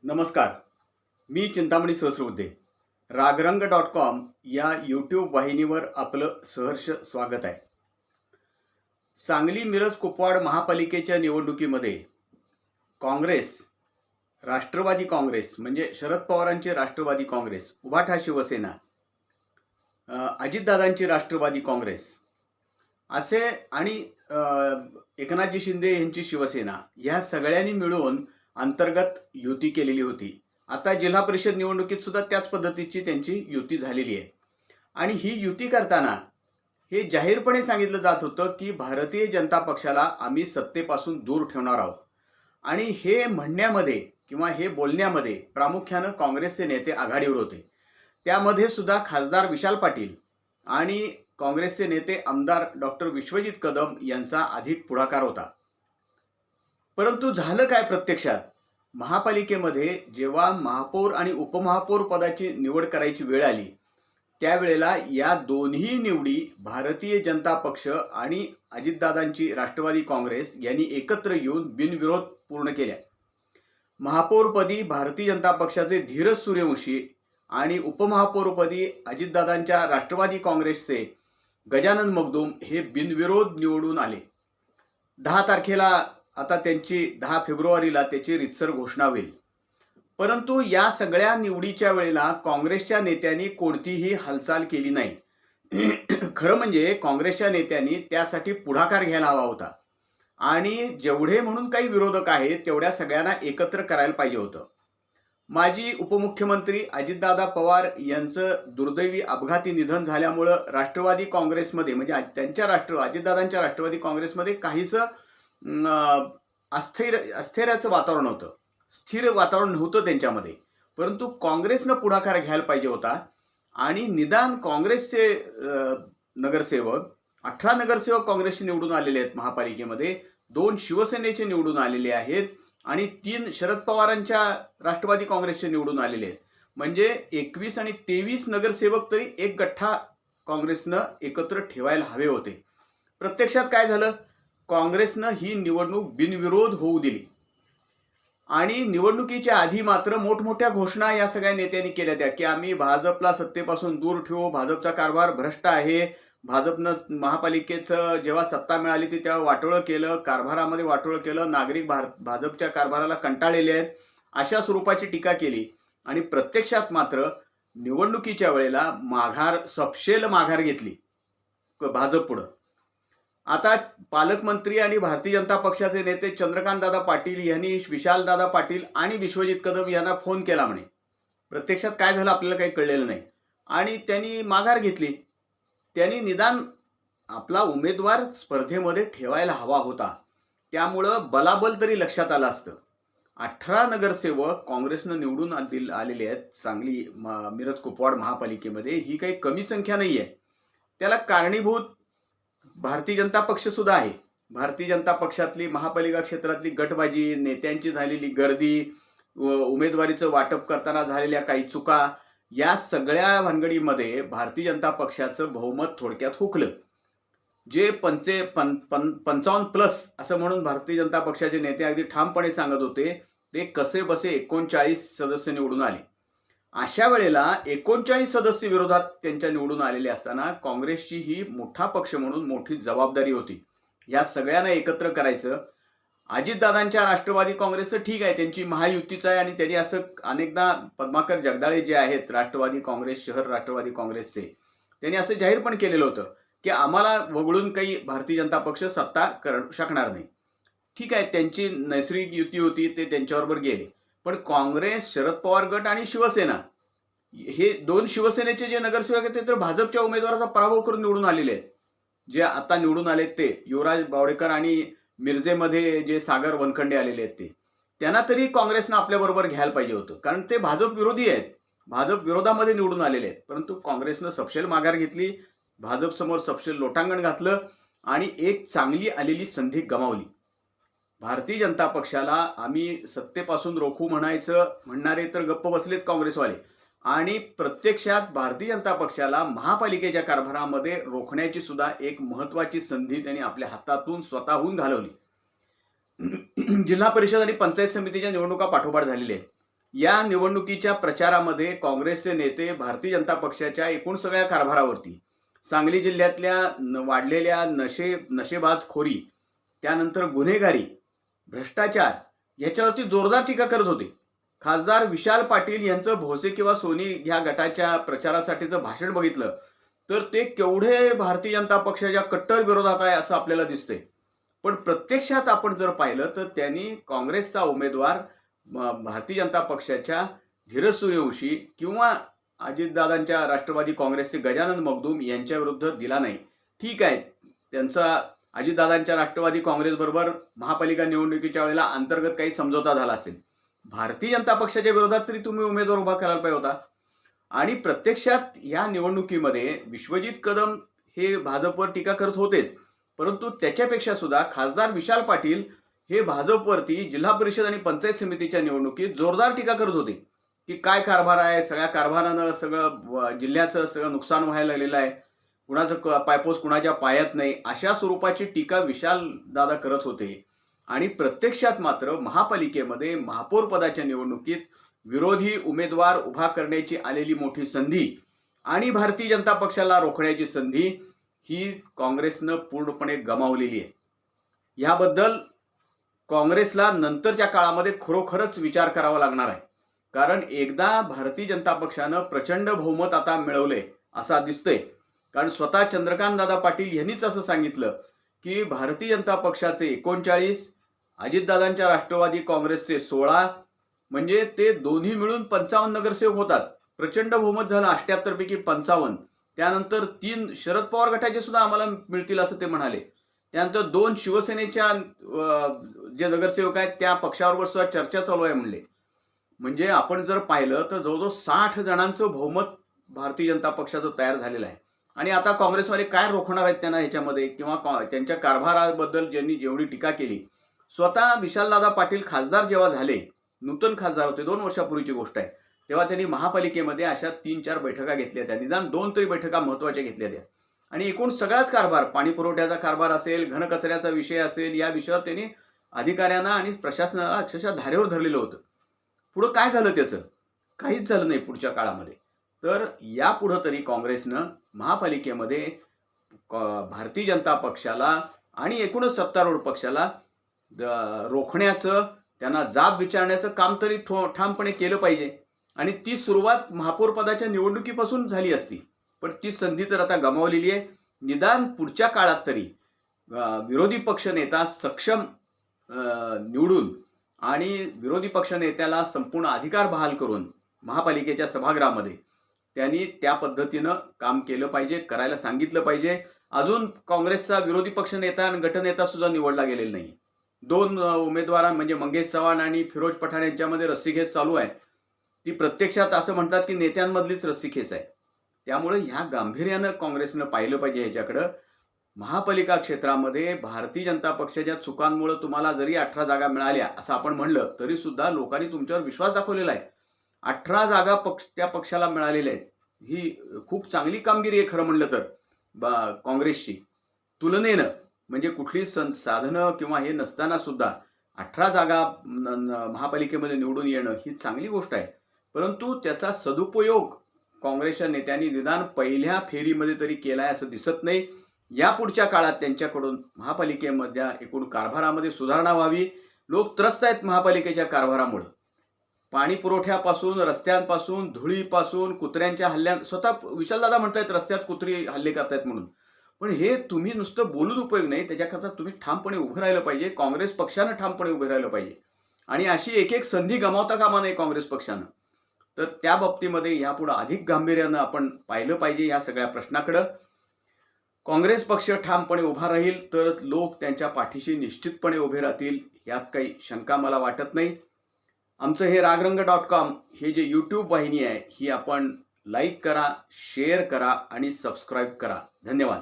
नमस्कार. मी चिंतामणी सहस्रबुद्धे. रागरंग.com या यूट्यूब वाहिनीवर आपलं सहर्ष स्वागत आहे. सांगली मिरज कुपवाड महापालिकेच्या निवडणुकीमध्ये काँग्रेस, राष्ट्रवादी काँग्रेस म्हणजे शरद पवारांची राष्ट्रवादी काँग्रेस, उभाठा शिवसेना, अजितदादांची राष्ट्रवादी काँग्रेस असे आणि एकनाथजी शिंदे यांची शिवसेना या सगळ्यांनी मिळून अंतर्गत युती केलेली होती. आता जिल्हा परिषद निवडणुकीत सुद्धा त्याच पद्धतीची त्यांची युती झालेली आहे. आणि ही युती करताना हे जाहीरपणे सांगितलं जात होतं की भारतीय जनता पक्षाला आम्ही सत्तेपासून दूर ठेवणार आहोत. आणि हे म्हणण्यामध्ये किंवा हे बोलण्यामध्ये प्रामुख्यानं काँग्रेसचे नेते आघाडीवर होते. त्यामध्ये सुद्धा खासदार विशाल पाटील आणि काँग्रेसचे नेते आमदार डॉक्टर विश्वजित कदम यांचा अधिक पुढाकार होता. परंतु झालं काय प्रत्यक्षात? महापालिकेमध्ये जेव्हा महापौर आणि उपमहापौर पदाची निवड करायची वेळ आली त्यावेळेला या दोन्ही निवडी भारतीय जनता पक्ष आणि अजितदादांची राष्ट्रवादी काँग्रेस यांनी एकत्र येऊन बिनविरोध पूर्ण केल्या. महापौरपदी भारतीय जनता पक्षाचे धीरज सूर्यवंशी आणि उपमहापौरपदी अजितदादांच्या राष्ट्रवादी काँग्रेसचे गजानन मगदूम हे बिनविरोध निवडून आले. 10 तारखेला आता त्यांची 10 फेब्रुवारीला त्याची रीतसर घोषणा होईल. परंतु या सगळ्या निवडीच्या वेळेला काँग्रेसच्या नेत्यांनी कोणतीही हालचाल केली नाही. खरं म्हणजे काँग्रेसच्या नेत्यांनी त्यासाठी पुढाकार घ्यायला हवा होता आणि जेवढे म्हणून काही विरोधक आहेत तेवढ्या सगळ्यांना एकत्र करायला पाहिजे होतं. माजी उपमुख्यमंत्री अजितदादा पवार यांचं दुर्दैवी अपघाती निधन झाल्यामुळं राष्ट्रवादी काँग्रेसमध्ये म्हणजे अजितदादांच्या राष्ट्रवादी काँग्रेसमध्ये काहीसं अस्थिर्याचं वातावरण होतं. स्थिर वातावरण नव्हतं त्यांच्यामध्ये. परंतु काँग्रेसनं पुढाकार घ्यायला पाहिजे होता आणि निदान काँग्रेसचे नगरसेवक 18 नगरसेवक काँग्रेसचे निवडून आलेले आहेत महापालिकेमध्ये, 2 शिवसेनेचे निवडून आलेले आहेत आणि 3 शरद पवारांच्या राष्ट्रवादी काँग्रेसचे निवडून आलेले आहेत. म्हणजे 21 आणि 23 नगरसेवक तरी एक गठ्ठा काँग्रेसनं एकत्र ठेवायला हवे होते. प्रत्यक्षात काय झालं? काँग्रेसनं ही निवडणूक बिनविरोध होऊ दिली आणि निवडणुकीच्या आधी मात्र मोठमोठ्या घोषणा या सगळ्या नेत्यांनी केल्या त्या की आम्ही भाजपला सत्तेपासून दूर ठेवू, भाजपचा कारभार भ्रष्ट आहे, भाजपनं महापालिकेचं जेव्हा सत्ता मिळाली ती तेव्हा वाटोळं केलं, कारभारामध्ये वाटोळं केलं, नागरिक भाजपच्या कारभाराला कंटाळलेले आहेत, अशा स्वरूपाची टीका केली. आणि प्रत्यक्षात मात्र निवडणुकीच्या वेळेला सपशेल माघार घेतली भाजप पुढं. आता पालकमंत्री आणि भारतीय जनता पक्षाचे नेते चंद्रकांतदादा पाटील यांनी विशालदादा पाटील आणि विश्वजित कदम यांना फोन केला म्हणे. प्रत्यक्षात काय झालं आपल्याला काही कळलेलं नाही आणि त्यांनी माघार घेतली. त्यांनी निदान आपला उमेदवार स्पर्धेमध्ये ठेवायला हवा होता. त्यामुळं बलाबल तरी लक्षात आलं असतं. 18 नगरसेवक काँग्रेसनं निवडून आलेले आहेत सांगली मिरज कुपवाड महापालिकेमध्ये. ही काही कमी संख्या नाही आहे. त्याला कारणीभूत भारतीय जनता पक्ष सुद्धा आहे. भारतीय जनता पक्षातली महापालिका क्षेत्रातली गटबाजी, नेत्यांची झालेली गर्दी, उमेदवारीचं वाटप करताना झालेल्या काही चुका, या सगळ्या भानगडीमध्ये भारतीय जनता पक्षाचं बहुमत थोडक्यात हुकलं. जे 55+ असं म्हणून भारतीय जनता पक्षाचे नेते अगदी ठामपणे सांगत होते ते कसे बसे 39 सदस्य निवडून आले. अशा वेळेला 39 सदस्य विरोधात त्यांच्या निवडून आलेले असताना काँग्रेसची ही मोठा पक्ष म्हणून मोठी जबाबदारी होती. या सगळ्यांना एकत्र करायचं. अजितदादांच्या राष्ट्रवादी काँग्रेसचं ठीक आहे, त्यांची महायुतीचं आहे आणि त्यांनी असं अनेकदा पद्माकर जगदाळे जे आहेत राष्ट्रवादी काँग्रेस शहर राष्ट्रवादी काँग्रेसचे, त्यांनी असं जाहीर पण केलेलं होतं की आम्हाला वगळून काही भारतीय जनता पक्ष सत्ता करू शकणार नाही. ठीक आहे, त्यांची नैसर्गिक युती होती, ते त्यांच्याबरोबर गेले. पण काँग्रेस, शरद पवार गट आणि शिवसेना हे 2 शिवसेनेचे जे नगरसेवक आहेत ते तर भाजपच्या उमेदवाराचा पराभव करून निवडून आलेले आहेत. जे आता निवडून आलेत ते युवराज बावडेकर आणि मिरजेमध्ये जे सागर वनखंडे आलेले आहेत त्यांना तरी काँग्रेसनं आपल्याबरोबर घ्यायला पाहिजे होतं, कारण ते भाजप विरोधी आहेत, भाजप विरोधामध्ये निवडून आलेले आहेत. परंतु काँग्रेसनं सपशेल माघार घेतली, भाजपसमोर सपशेल लोटांगण घातलं आणि एक चांगली आलेली संधी गमावली. भारतीय जनता पक्षाला आम्ही सत्तेपासून रोखू म्हणणारे तर गप्प बसलेच काँग्रेसवाले आणि प्रत्यक्षात भारतीय जनता पक्षाला महापालिकेच्या कारभारामध्ये रोखण्याची सुद्धा एक महत्त्वाची संधी त्यांनी आपल्या हातातून स्वतःहून घालवली. जिल्हा परिषद आणि पंचायत समितीच्या निवडणुका पाठोपाठ झालेल्या आहेत. या निवडणुकीच्या प्रचारामध्ये काँग्रेसचे नेते भारतीय जनता पक्षाच्या एकूण सगळ्या कारभारावरती, सांगली जिल्ह्यातल्या वाढलेल्या नशेबाजखोरी, त्यानंतर गुन्हेगारी, भ्रष्टाचार याच्यावरती जोरदार टीका करत होते. खासदार विशाल पाटील यांचं भोसे किंवा सोनी ह्या गटाच्या प्रचारासाठीचं भाषण बघितलं तर ते केवढे भारतीय जनता पक्षाच्या कट्टर विरोधात आहे असं आपल्याला दिसतंय. पण प्रत्यक्षात आपण जर पाहिलं तर त्यांनी काँग्रेसचा उमेदवार भारतीय जनता पक्षाच्या धीरज सूर्यवंशी किंवा अजितदादांच्या राष्ट्रवादी काँग्रेसचे गजानन मगदूम यांच्या विरुद्ध दिला नाही. ठीक आहे, त्यांचा अजितदादांच्या राष्ट्रवादी काँग्रेसबरोबर महापालिका निवडणुकीच्या वेळेला अंतर्गत काही समझोता झाला असेल. भारतीय जनता पक्षाच्या विरोधात तरी तुम्ही उमेदवार उभा करायला पाहिजे होता. आणि प्रत्यक्षात या निवडणुकीमध्ये विश्वजित कदम हे भाजपवर टीका करत होतेच, परंतु त्याच्यापेक्षा सुद्धा खासदार विशाल पाटील हे भाजपवरती जिल्हा परिषद आणि पंचायत समितीच्या निवडणुकीत जोरदार टीका करत होते की काय कारभार आहे, सगळ्या कारभारानं सगळं जिल्ह्याचं सगळं नुकसान व्हायला लागलेलं आहे, कुणाचं पायपोस कुणाच्या पायात नाही, अशा स्वरूपाची टीका विशाल दादा करत होते. आणि प्रत्यक्षात मात्र महापालिकेमध्ये महापौर पदाच्या निवडणुकीत विरोधी उमेदवार उभा करण्याची आलेली मोठी संधी आणि भारतीय जनता पक्षाला रोखण्याची संधी ही काँग्रेसनं पूर्णपणे गमावलेली आहे. याबद्दल काँग्रेसला नंतरच्या काळामध्ये खरोखरच विचार करावा लागणार आहे. कारण एकदा भारतीय जनता पक्षानं प्रचंड बहुमत आता मिळवले असा दिसतंय. कारण स्वतः चंद्रकांत दादा पाटील यांनीच असं सांगितलं की भारतीय जनता पक्षाचे 39, अजितदादांच्या राष्ट्रवादी काँग्रेसचे 16, म्हणजे ते दोन्ही मिळून 55 नगरसेवक होतात. प्रचंड बहुमत झालं, 78 पैकी 55. त्यानंतर 3 शरद पवार गटाचे सुद्धा आम्हाला मिळतील असं ते म्हणाले. त्यानंतर 2 शिवसेनेच्या जे नगरसेवक आहेत त्या पक्षावर सुद्धा चर्चा चालू आहे म्हणले. म्हणजे आपण जर पाहिलं तर जवळजवळ 60 जणांचं बहुमत भारतीय जनता पक्षाचं तयार झालेलं आहे. आणि आता काँग्रेसवाले काय रोखणार आहेत त्यांना ह्याच्यामध्ये, किंवा त्यांच्या कारभाराबद्दल ज्यांनी जेवढी टीका केली. स्वतः विशालदादा पाटील खासदार जेव्हा झाले, नूतन खासदार होते, 2 वर्षापूर्वीची गोष्ट आहे, तेव्हा त्यांनी महापालिकेमध्ये अशा 3-4 बैठका घेतल्या त्या, निदान 2 तरी बैठका महत्त्वाच्या घेतल्या त्या. आणि एकूण सगळाच कारभार, पाणी पुरवठ्याचा कारभार असेल, घनकचऱ्याचा विषय असेल, या विषयावर त्यांनी अधिकाऱ्यांना आणि प्रशासनाला अक्षरशः धारेवर धरलेलं होतं. पुढं काय झालं त्याचं? काहीच झालं नाही पुढच्या काळामध्ये. तर यापुढं तरी काँग्रेसनं महापालिकेमध्ये भारतीय जनता पक्षाला आणि एकूणच सत्तारूढ पक्षाला रोखण्याचं, त्यांना जाब विचारण्याचं काम तरी ठामपणे केलं पाहिजे. आणि ती सुरुवात महापौर पदाच्या निवडणुकीपासून झाली असती, पण ती संधी तर आता गमावलेली आहे. निदान पुढच्या काळात तरी विरोधी पक्षनेता सक्षम निवडून आणि विरोधी पक्षनेत्याला संपूर्ण अधिकार बहाल करून महापालिकेच्या सभागृहामध्ये त्यांनी त्या पद्धतीनं काम केलं पाहिजे, करायला सांगितलं पाहिजे. अजून काँग्रेसचा विरोधी पक्षनेता आणि गटनेता सुद्धा निवडला गेलेला नाही. 2 उमेदवार म्हणजे मंगेश चव्हाण आणि फिरोज पठाण यांच्यामध्ये रस्सीखेच चालू आहे. ती प्रत्यक्षात असं म्हणतात की नेत्यांमधलीच रस्सीखेच आहे. त्यामुळे ह्या गांभीर्यानं काँग्रेसनं पाहिलं पाहिजे ह्याच्याकडं. महापालिका क्षेत्रामध्ये भारतीय जनता पक्षाच्या चुकांमुळे तुम्हाला जरी 18 जागा मिळाल्या असं आपण म्हणलं तरी सुद्धा लोकांनी तुमच्यावर विश्वास दाखवलेला आहे. 18 जागा त्या पक्षाला मिळालेल्या आहेत. ही खूप चांगली कामगिरी आहे खरं म्हणलं तर काँग्रेसची तुलनेनं. म्हणजे कुठली साधनं किंवा हे नसताना सुद्धा 18 जागा महापालिकेमध्ये निवडून येणं ही चांगली गोष्ट आहे. परंतु त्याचा सदुपयोग काँग्रेसच्या नेत्यांनी निदान पहिल्या फेरीमध्ये तरी केलाय असं दिसत नाही. यापुढच्या काळात त्यांच्याकडून महापालिकेमधल्या एकूण कारभारामध्ये सुधारणा व्हावी. लोक त्रस्त आहेत महापालिकेच्या कारभारामुळे. पाणी पुरवठ्यापासून, रस्त्यांपासून, धुळीपासून, कुत्र्यांच्या हल्ल्या, स्वतः विशालदादा म्हणतायत रस्त्यात कुत्री हल्ले करतायत म्हणून. पण हे तुम्ही नुसतं बोलून उपयोग नाही, त्याच्याकरता तुम्ही ठामपणे उभं राहिलं पाहिजे. काँग्रेस पक्षानं ठामपणे उभं राहिलं पाहिजे. आणि अशी एक संधी गमावता कामा नये काँग्रेस पक्षानं. तर त्या बाबतीमध्ये यापुढे अधिक गांभीर्यानं आपण पाहिलं पाहिजे या सगळ्या प्रश्नाकडं. काँग्रेस पक्ष ठामपणे उभा राहील तर लोक त्यांच्या पाठीशी निश्चितपणे उभे राहतील, यात काही शंका मला वाटत नाही. आमचं हे रागरंग.com हे जे यूट्यूब वाहिनी आहे ही आपण लाईक करा, शेअर करा आणि सबस्क्राईब करा. धन्यवाद.